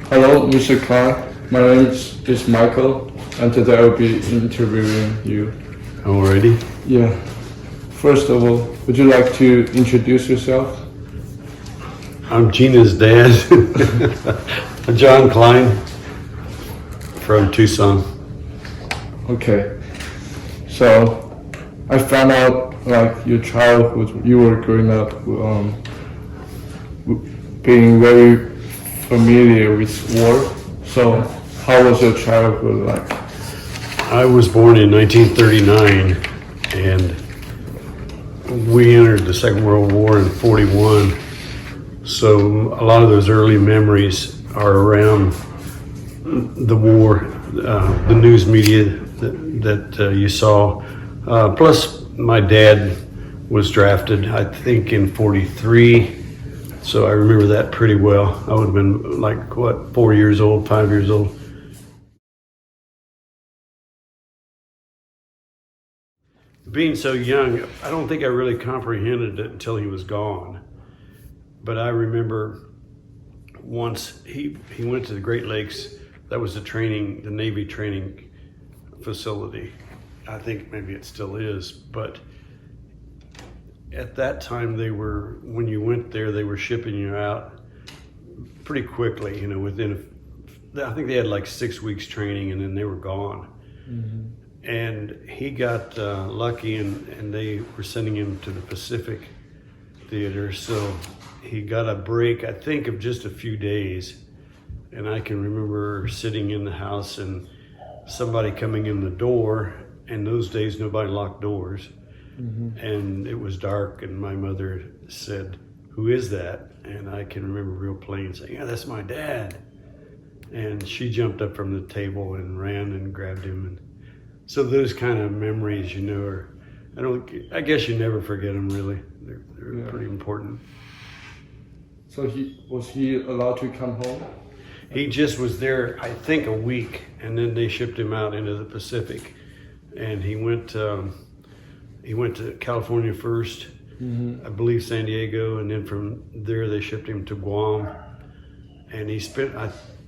Hello, Mr. Klein. My name is Michael, and today I'll be interviewing you. Alrighty. Yeah. First of all, would you like to introduce yourself? I'm Gina's dad, John Klein from Tucson. Okay. So, I found out like your childhood, you were growing up being very familiar with war. So, how was your childhood like? I was born in 1939 and we entered the Second World War in 41. So a lot of those early memories are around the war, the news media that you saw. Plus my dad was drafted, I think in 43. So I remember that pretty well. I would have been like, what, 4 years old, 5 years old. Being so young, I don't think I really comprehended it until he was gone. But I remember once he went to the Great Lakes. That was the Navy training facility. I think maybe it still is, but at that time when you went there, they were shipping you out pretty quickly, I think they had like 6 weeks training and then they were gone. Mm-hmm. And he got lucky and they were sending him to the Pacific Theater. So he got a break, I think, of just a few days. And I can remember sitting in the house and somebody coming in the door. In those days, nobody locked doors. Mm-hmm. And it was dark and my mother said, "Who is that?" And I can remember real plain saying, "Yeah, that's my dad." And she jumped up from the table and ran and grabbed him. And so those kind of memories, I guess you never forget them really. They're pretty important. So was he allowed to come home? He just was there, I think, a week, and then they shipped him out into the Pacific. And he went to California first, mm-hmm. I believe San Diego, and then from there they shipped him to Guam. And he spent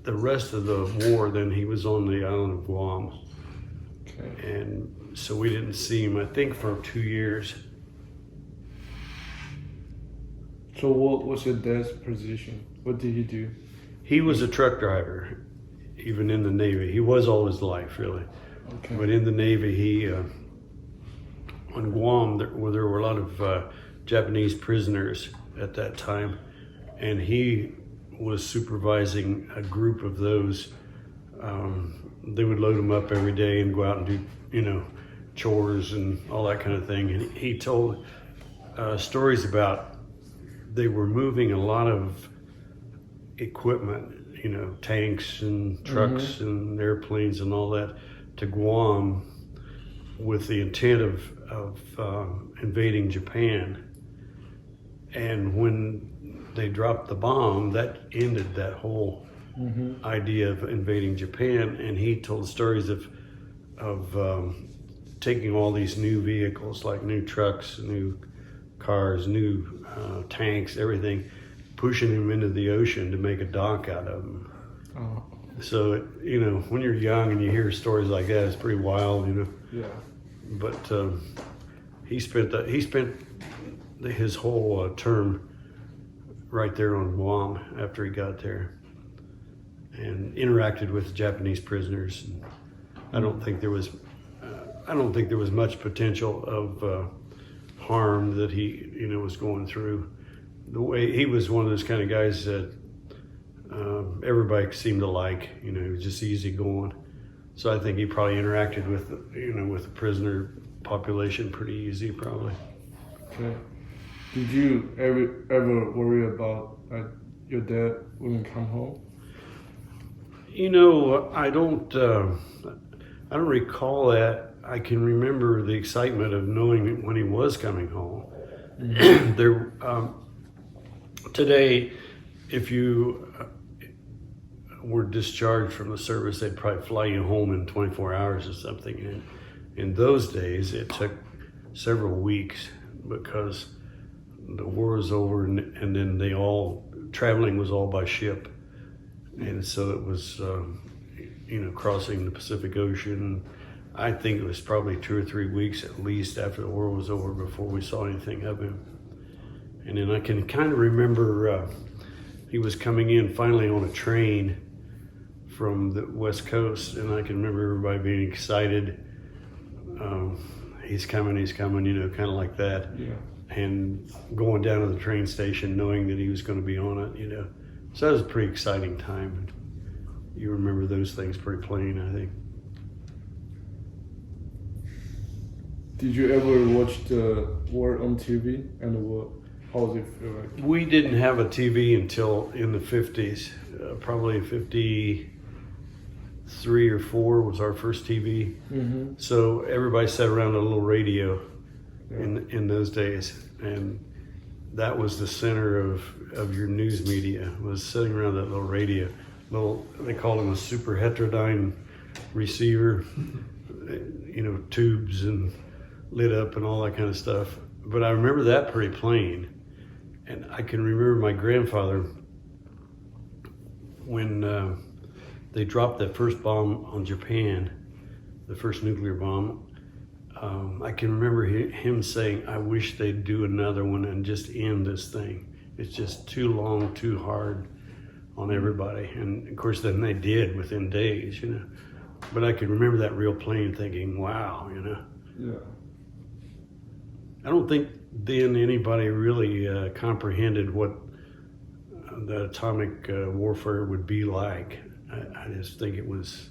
the rest of the war, then he was on the island of Guam. Okay. And so we didn't see him, I think, for 2 years. So what was your dad's position? What did he do? He was a truck driver, even in the Navy. He was all his life, really. Okay. But in the Navy, on Guam, there were a lot of Japanese prisoners at that time, and he was supervising a group of those. They would load them up every day and go out and do, chores and all that kind of thing. And he told stories about they were moving a lot of equipment, tanks and trucks, mm-hmm. and airplanes and all that to Guam with the intent of invading Japan. And when they dropped the bomb, that ended that whole mm-hmm. idea of invading Japan. And he told stories of taking all these new vehicles, like new trucks, new cars, new tanks, everything, pushing them into the ocean to make a dock out of them. Oh. So, when you're young and you hear stories like that, it's pretty wild, Yeah. But he spent his whole term right there on Guam after he got there, and interacted with Japanese prisoners. And I don't think there was much potential of harm that he, was going through. The way he was one of those kind of guys that everybody seemed to like. He was just easy going. So I think he probably interacted with the prisoner population pretty easy, probably. Okay. Did you ever worry about your dad wouldn't come home? I don't recall that. I can remember the excitement of knowing when he was coming home. Mm-hmm. Today, if you were discharged from the service, they'd probably fly you home in 24 hours or something. And in those days, it took several weeks because the war was over, and then traveling was all by ship. And so it was, crossing the Pacific Ocean. I think it was probably 2 or 3 weeks at least after the war was over before we saw anything of him. And then I can kind of remember he was coming in finally on a train from the West Coast, and I can remember everybody being excited. He's coming, kind of like that. Yeah. And going down to the train station knowing that he was going to be on it, So that was a pretty exciting time. You remember those things pretty plain, I think. Did you ever watch the war on TV, and how does it feel like? We didn't have a TV until in the 50s, probably 53 or 4 was our first TV. Mm-hmm. So everybody sat around a little radio Yeah. in those days, and that was the center of your news media, was sitting around that little radio. They called them a super heterodyne receiver, tubes and lit up and all that kind of stuff. But I remember that pretty plain. And I can remember my grandfather when they dropped that first bomb on Japan, the first nuclear bomb. I can remember him saying, "I wish they'd do another one and just end this thing. It's just too long, too hard on everybody." And of course, then they did within days, But I can remember that real plain, thinking, "Wow," Yeah. I don't think then anybody really comprehended what the atomic warfare would be like. I just think it was,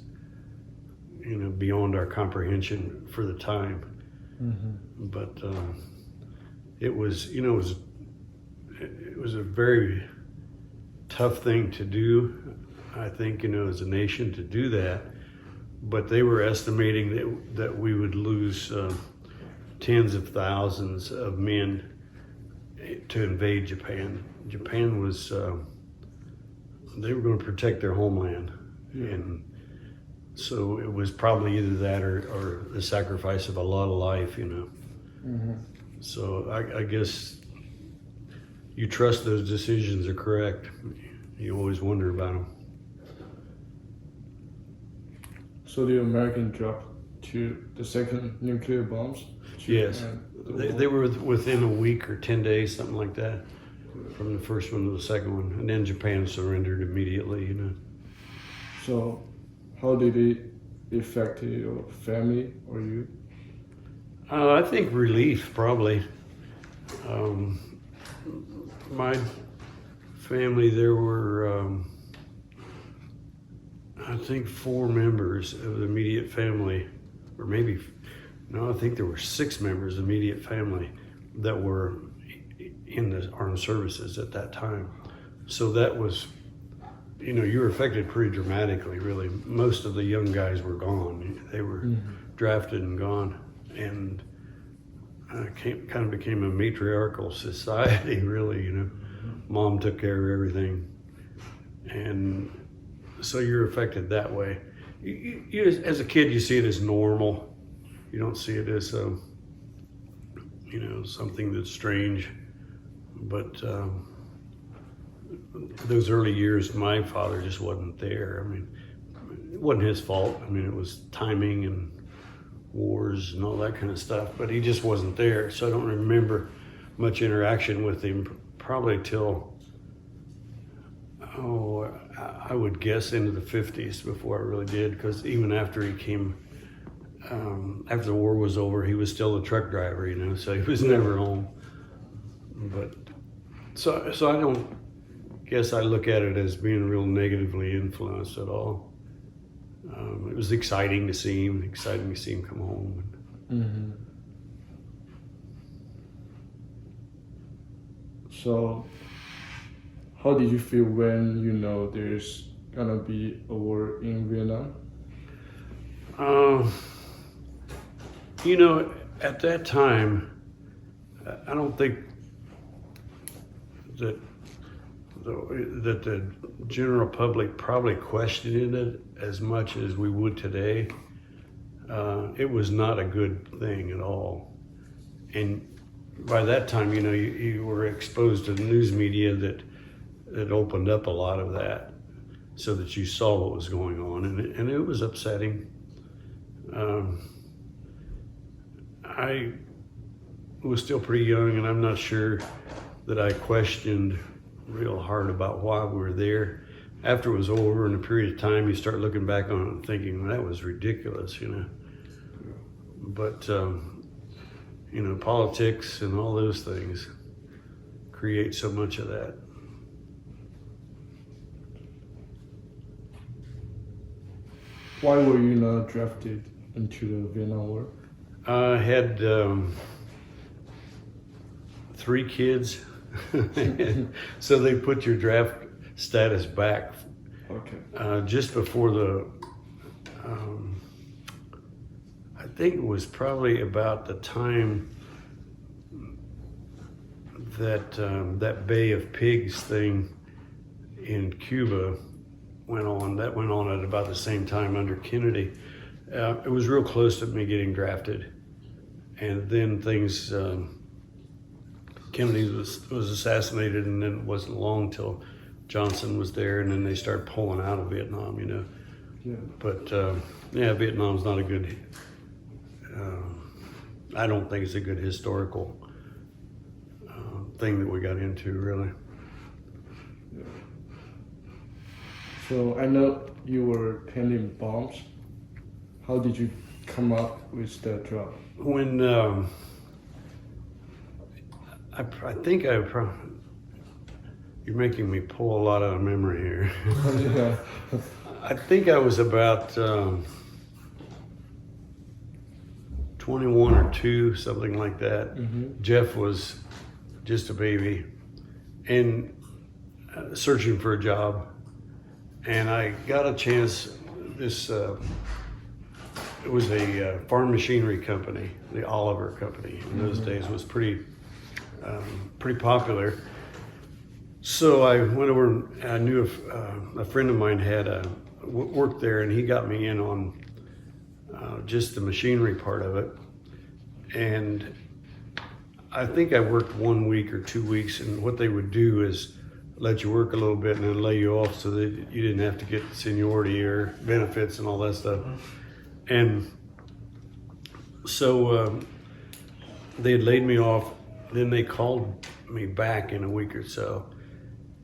beyond our comprehension for the time. Mm-hmm. But it was a very tough thing to do, I think, as a nation to do that. But they were estimating that we would lose tens of thousands of men to invade Japan. Japan was, they were going to protect their homeland. Yeah. And so it was probably either that or the sacrifice of a lot of life, Mm-hmm. So I guess you trust those decisions are correct. You always wonder about them. So the American dropped the second nuclear bombs? Yes, they were within a week or 10 days, something like that, from the first one to the second one. And then Japan surrendered immediately, So how did it affect your family or you? I think relief, probably. My family, there were, I think 4 members of the immediate family, or maybe, no, I think there were 6 members of the immediate family that were in the armed services at that time. So that was, you were affected pretty dramatically, really. Most of the young guys were gone. They were drafted and gone. And kind of became a matriarchal society, really, Mom took care of everything. And so you're affected that way. You, as a kid, you see it as normal. You don't see it as, something that's strange. But those early years, my father just wasn't there. I mean, it wasn't his fault. I mean, it was timing and wars and all that kind of stuff. But he just wasn't there. So I don't remember much interaction with him probably till, I would guess into the 50s before I really did, because even after he came, after the war was over, he was still a truck driver, so he was never home. But so I don't guess I look at it as being real negatively influenced at all. It was exciting to see him come home. Mm-hmm. So how did you feel when there's gonna be a war in Vietnam? At that time, I don't think that the general public probably questioned it as much as we would today. It was not a good thing at all. And by that time, you were exposed to the news media that opened up a lot of that. so that you saw what was going on, and it was upsetting. I was still pretty young, and I'm not sure that I questioned real hard about why we were there. After it was over, in a period of time, you start looking back on it and thinking, well, that was ridiculous, you know. But, you know, politics and all those things create so much of that. Why were you not drafted into the Vietnam War? I had 3 kids, so they put your draft status back. Okay. Just before the, I think it was probably about the time that that Bay of Pigs thing in Cuba went on. That went on at about the same time under Kennedy. It was real close to me getting drafted, and then things. Kennedy was assassinated, and then it wasn't long till Johnson was there, and then they started pulling out of Vietnam, you know. Yeah. But yeah, Vietnam's not a good. I don't think it's a good historical thing that we got into, really. Yeah. So I know you were painting bombs. How did you come up with that job? When I think you're making me pull a lot out of memory here. Yeah. I think I was about 21 or 2, something like that. Mm-hmm. Jeff was just a baby and searching for a job. And I got a chance, it was a farm machinery company, the Oliver Company. In those days was pretty popular. So I went over, I knew a friend of mine had worked there, and he got me in on just the machinery part of it. And I think I worked 1 week or 2 weeks, and what they would do is let you work a little bit and then lay you off so that you didn't have to get seniority or benefits and all that stuff. And so they had laid me off. Then they called me back in a week or so.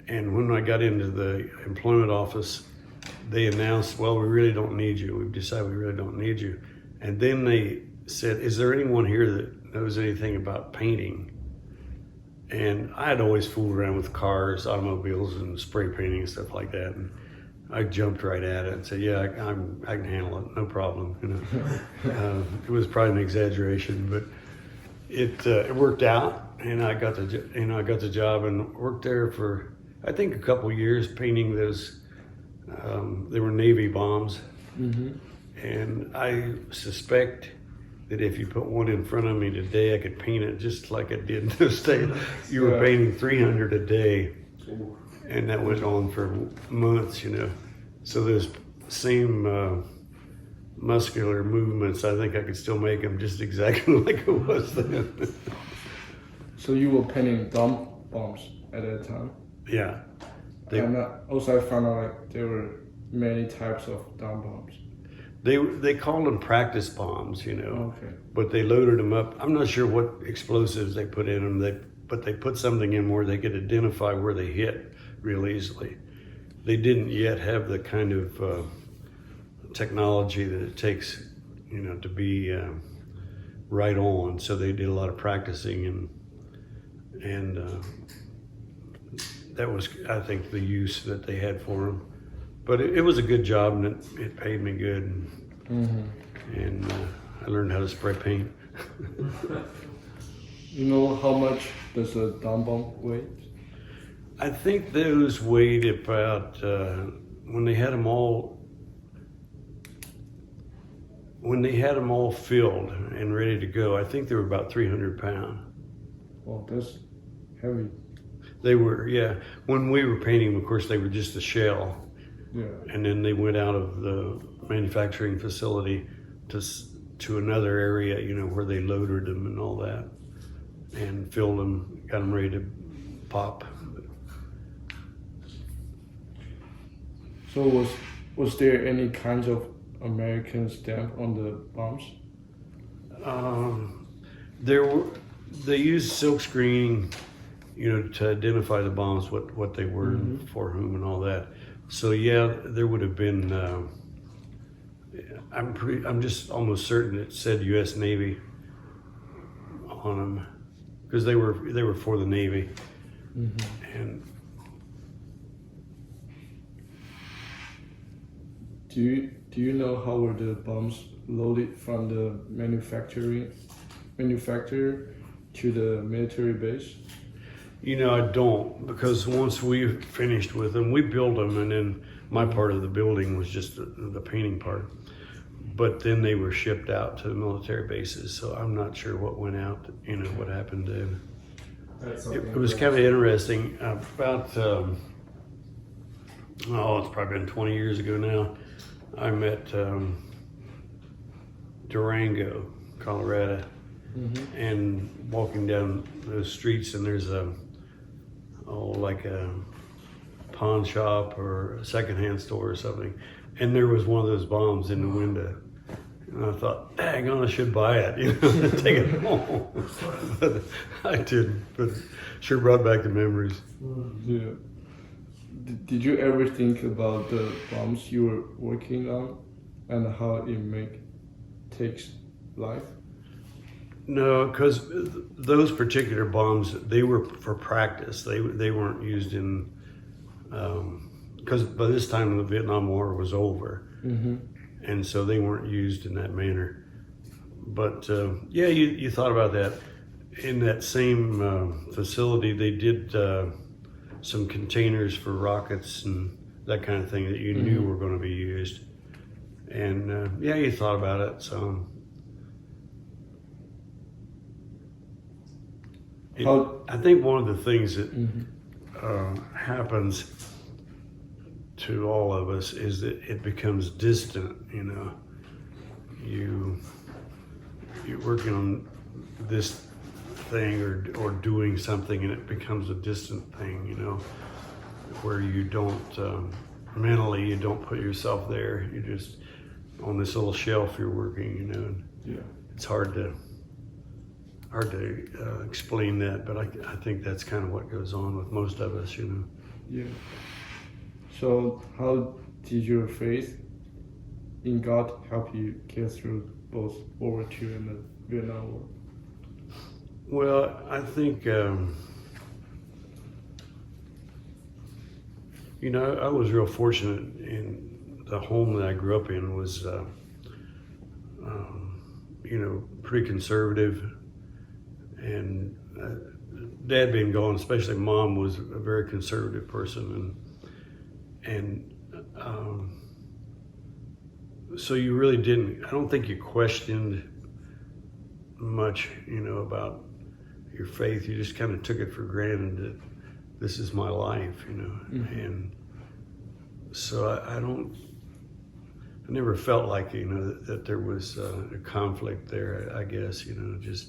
And when I got into the employment office, they announced, well, we really don't need you. We've decided we really don't need you. And then they said, is there anyone here that knows anything about painting? And I had always fooled around with cars, automobiles, and spray painting and stuff like that. And I jumped right at it and said, yeah, I can handle it, no problem. You know, it was probably an exaggeration, but it worked out, and I got the job and worked there for I think a couple of years painting those. They were Navy bombs, and I suspect that if you put one in front of me today, I could paint it just like I did in those days. You were painting 300 a day, and that went on for months, you know. So those same muscular movements, I think I could still make them just exactly like it was then. So you were painting dumb bombs at that time? Yeah. And also I found out like there were many types of dumb bombs. They called them practice bombs, you know. Okay. But they loaded them up. I'm not sure what explosives they put in them, but they put something in where they could identify where they hit real easily. They didn't yet have the kind of technology that it takes, you know, to be right on. So they did a lot of practicing, and that was, I think, the use that they had for them. But it was a good job, and it paid me good, and I learned how to spray paint. You know how much does a dumb bomb weigh? I think those weighed about, when they had them all filled and ready to go, I think they were about 300 pounds. Well, that's heavy. They were, yeah. When we were painting, of course, they were just a shell. Yeah. And then they went out of the manufacturing facility to another area, you know, where they loaded them and all that, and filled them, got them ready to pop. So was there any kinds of American stamp on the bombs? They used silk screening, to identify the bombs, what they were, and for whom, and all that. So yeah, there would have been. I'm just almost certain it said U.S. Navy on them because they were for the Navy, and. Do you know how were the bombs loaded from the manufacturer to the military base? I don't, because once we finished with them, we built them, and then my part of the building was just the painting part. But then they were shipped out to the military bases, so I'm not sure what went out, what happened then. It was kind of interesting. About, it's probably been 20 years ago now. I'm at Durango, Colorado, and walking down those streets, and there's like a pawn shop or a secondhand store or something, and there was one of those bombs in the window, and I thought, dang on, I should buy it, take it home. But I didn't, but sure brought back the memories. Yeah. Did you ever think about the bombs you were working on and how it takes life? No, because those particular bombs, they were for practice. They weren't used in, because by this time the Vietnam War was over, and so they weren't used in that manner. But yeah, you thought about that. In that same facility, they did some containers for rockets and that kind of thing that you knew were going to be used. And yeah, you thought about it. So I think one of the things that happens to all of us is that it becomes distant. You're working on this thing or doing something, and it becomes a distant thing, where you don't mentally, you don't put yourself there. You're just on this little shelf you're working, and it's hard to explain that, but I think that's kind of what goes on with most of us, Yeah. So how did your faith in God help you get through both World War II and the Vietnam War? Well, I think, I was real fortunate in the home that I grew up in was, pretty conservative. And Dad being gone, especially Mom, was a very conservative person. And so you really I don't think you questioned much, about your faith. You just kind of took it for granted that this is my life, and so I never felt like, that there was a conflict there, I guess, just.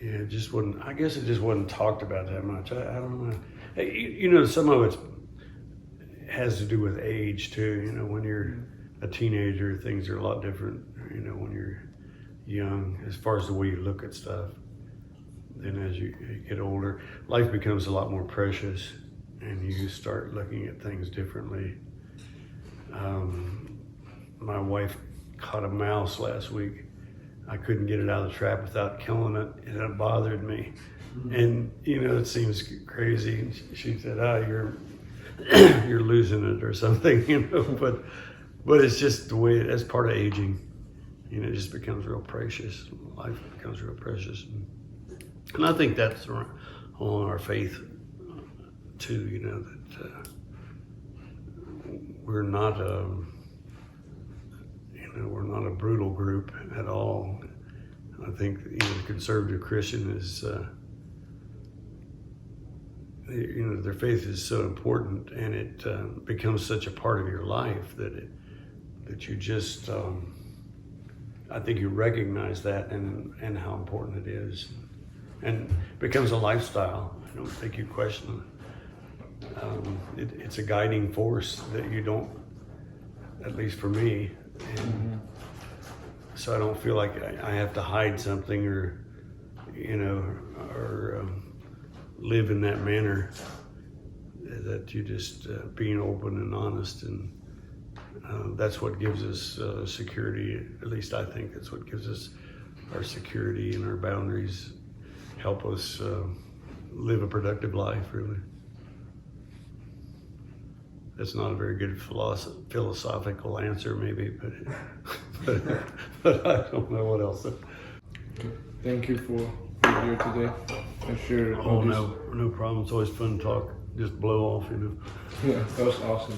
Yeah, it just wasn't, I guess it just wasn't talked about that much. I don't know. Hey, some of it has to do with age too. When you're a teenager, things are a lot different, when you're young, as far as the way you look at stuff. Then as you get older, life becomes a lot more precious, and you start looking at things differently. My wife caught a mouse last week. I couldn't get it out of the trap without killing it, and it bothered me. And it seems crazy. And she said, you're losing it or something, but it's just the way that's part of aging. It just becomes real precious. Life becomes real precious, and I think that's along our faith too. That we're not we're not a brutal group at all. I think the conservative Christian is, their faith is so important, and it becomes such a part of your life that you just, I think you recognize that and how important it is. and it becomes a lifestyle. I don't think you question it. It's a guiding force that you don't, at least for me, and so I don't feel like I have to hide something or, or live in that manner. That you just being open and honest, and that's what gives us security. At least I think that's what gives us our security and our boundaries. Help us live a productive life, really. That's not a very good philosophical answer, maybe, but I don't know what else. Thank you for being here today and sharing. Oh, no problem. It's always fun to talk. Just blow off, Yeah, that was awesome.